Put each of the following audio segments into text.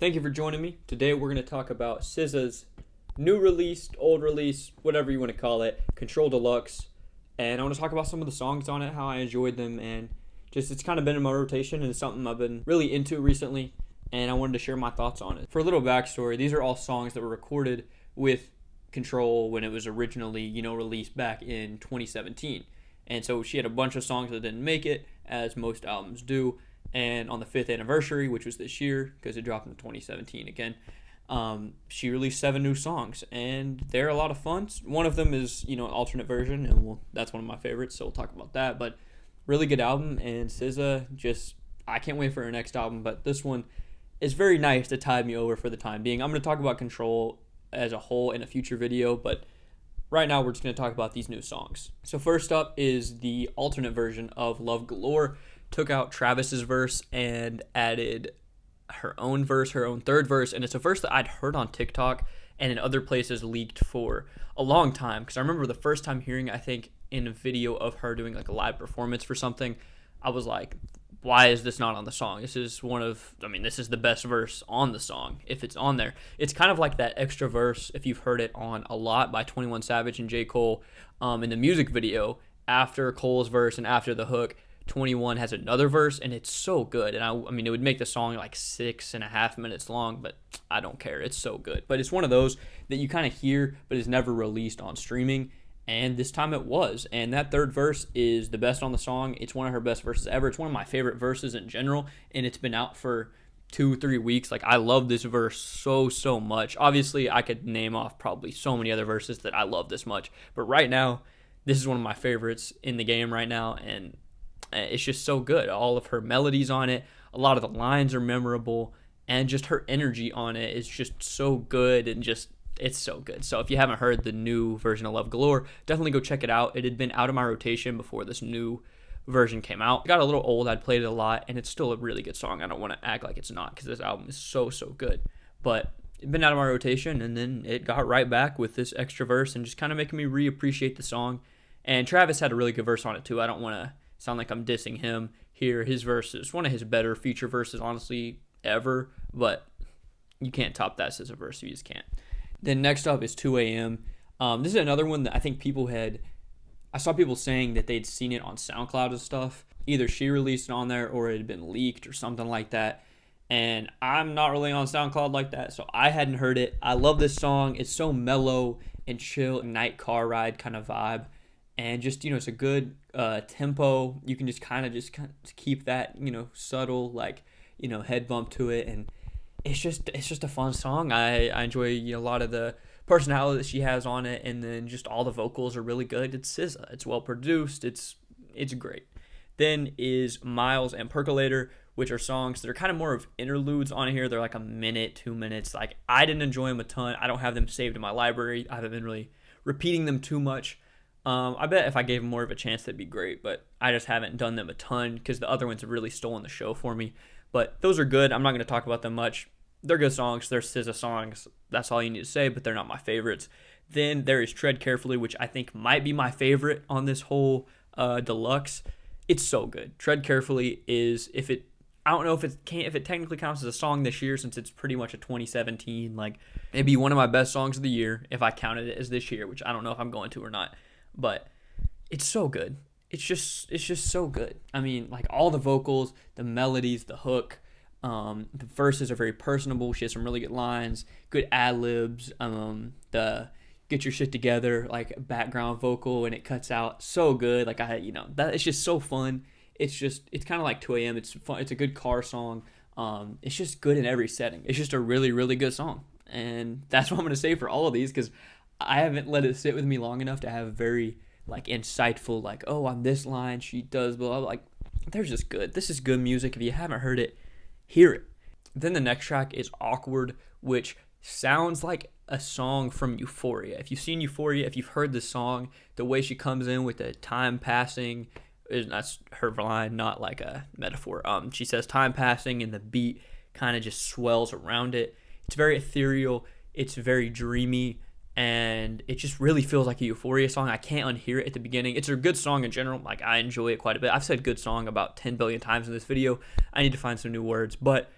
Thank you for joining me. Today we're going to talk about SZA's new release, old release, whatever you want to call it, Ctrl Deluxe. And I want to talk about some of the songs on it, how I enjoyed them, and just it's kind of been in my rotation and it's something I've been really into recently, and I wanted to share my thoughts on it. For a little backstory, these are all songs that were recorded with Ctrl when it was originally, released back in 2017. And so she had a bunch of songs that didn't make it, as most albums do. And on the 5th anniversary, which was this year, because it dropped in 2017 again, she released 7 new songs, and they're a lot of fun. One of them is, an alternate version, and that's one of my favorites, so we'll talk about that. But really good album, and SZA, I can't wait for her next album, but this one is very nice to tide me over for the time being. I'm going to talk about Ctrl as a whole in a future video, but right now we're just going to talk about these new songs. So first up is the alternate version of Love Galore. Took out Travis's verse and added her own verse, her own third verse, and it's a verse that I'd heard on TikTok and in other places leaked for a long time, because I remember the first time hearing it, I think in a video of her doing like a live performance for something, I was like, why is this not on the song? This is the best verse on the song if it's on there. It's kind of like that extra verse, if you've heard it on A Lot by 21 Savage and J. Cole, in the music video, after Cole's verse and after the hook, 21 has another verse, and it's so good. And it would make the song like 6.5 minutes long, but I don't care. It's so good. But it's one of those that you kind of hear, but is never released on streaming. And this time it was. And that third verse is the best on the song. It's one of her best verses ever. It's one of my favorite verses in general, and it's been out for 2-3 weeks. Like, I love this verse so much. Obviously, I could name off probably so many other verses that I love this much, but right now, this is one of my favorites in the game right now, and it's just so good. All of her melodies on it, a lot of the lines are memorable, and just her energy on it is just so good, and it's so good. So if you haven't heard the new version of Love Galore, definitely go check it out. It had been out of my rotation before this new version came out. It got a little old. I'd played it a lot, and it's still a really good song. I don't want to act like it's not, because this album is so good. But it's been out of my rotation, and then it got right back with this extra verse and just kind of making me reappreciate the song. And Travis had a really good verse on it too. I don't want to sound like I'm dissing him here. His verse is one of his better feature verses, honestly, ever. But you can't top that as a verse. You just can't. Then next up is 2 a.m. This is another one that I think I saw people saying that they'd seen it on SoundCloud and stuff. Either she released it on there or it had been leaked or something like that. And I'm not really on SoundCloud like that, so I hadn't heard it. I love this song. It's so mellow and chill, night car ride kind of vibe. And just, it's a good tempo. You can just kind of keep that, subtle, head bump to it. And it's just a fun song. I enjoy a lot of the personality that she has on it. And then just all the vocals are really good. It's SZA. It's well produced. It's great. Then is Miles and Percolator, which are songs that are kind of more of interludes on here. They're like a minute, 2 minutes. Like, I didn't enjoy them a ton. I don't have them saved in my library. I haven't been really repeating them too much. I bet if I gave them more of a chance, that'd be great, but I just haven't done them a ton because the other ones have really stolen the show for me. But those are good. I'm not going to talk about them much. They're good songs. They're SZA songs. That's all you need to say, but they're not my favorites. Then there is Tread Carefully, which I think might be my favorite on this whole deluxe. It's so good. Tread Carefully is, I don't know if it technically counts as a song this year, since it's pretty much a 2017. Like, it'd be one of my best songs of the year if I counted it as this year, which I don't know if I'm going to or not. But it's so good. It's just so good. I mean, like, all the vocals, the melodies, the hook, the verses are very personable. She has some really good lines, good ad-libs, the get your shit together, like, background vocal, and it cuts out so good. Like, that it's just so fun. It's kind of like 2 a.m. It's fun. It's a good car song. It's just good in every setting. It's just a really, really good song. And that's what I'm going to say for all of these, because I haven't let it sit with me long enough to have very, insightful, on this line she does blah, blah. Like, they're just good. This is good music. If you haven't heard it, hear it. Then the next track is Awkward, which sounds like a song from Euphoria. If you've seen Euphoria, if you've heard the song, the way she comes in with the time passing, that's her line, not like a metaphor. She says time passing, and the beat kind of just swells around it. It's very ethereal. It's very dreamy. And it just really feels like a Euphoria song. I can't unhear it at the beginning. It's a good song in general. Like, I enjoy it quite a bit. I've said good song about 10 billion times in this video. I need to find some new words. But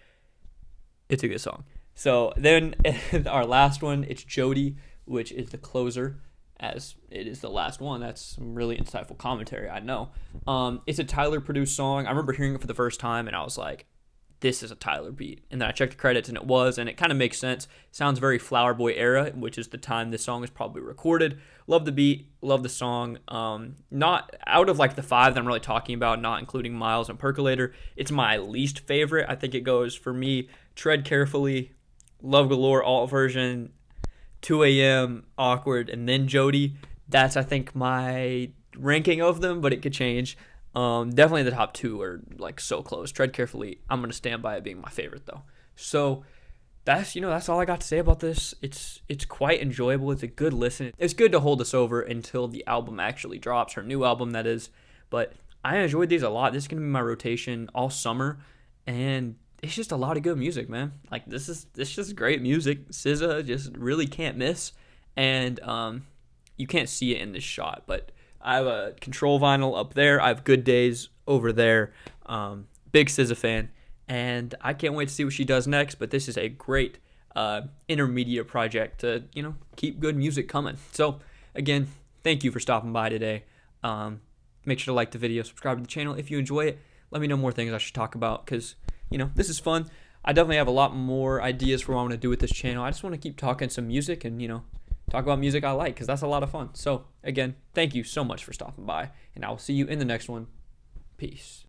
It's a good song. So then our last one, it's Jody, which is the closer, as it is the last one. That's some really insightful commentary, I know. It's a Tyler produced song. I remember hearing it for the first time, and I was like, this is a Tyler beat. And then I checked the credits, and it was, and it kind of makes sense. Sounds very Flower Boy era, which is the time this song is probably recorded. Love the beat, love the song. Not out of like the 5 that I'm really talking about, not including Miles and Percolator, it's my least favorite. I think it goes for me, Tread Carefully, Love Galore alt version, 2 a.m., Awkward, and then Jody. That's, I think, my ranking of them, but it could change. Definitely the top 2 are like so close. Tread Carefully, I'm gonna stand by it being my favorite though. So that's all I got to say about this. It's quite enjoyable. It's a good listen. It's good to hold us over until the album actually drops, her new album that is. But I enjoyed these a lot. This is gonna be my rotation all summer, and it's just a lot of good music, man. Like this is just great music. SZA just really can't miss, and you can't see it in this shot, but I have a Ctrl vinyl up there. I have Good Days over there. Big SZA fan, and I can't wait to see what she does next. But this is a great intermediate project to keep good music coming. So again, thank you for stopping by today. Make sure to like the video, subscribe to the channel if you enjoy it. Let me know more things I should talk about because this is fun. I definitely have a lot more ideas for what I want to do with this channel. I just want to keep talking some music and talk about music I like because that's a lot of fun. So again, thank you so much for stopping by, and I will see you in the next one. Peace.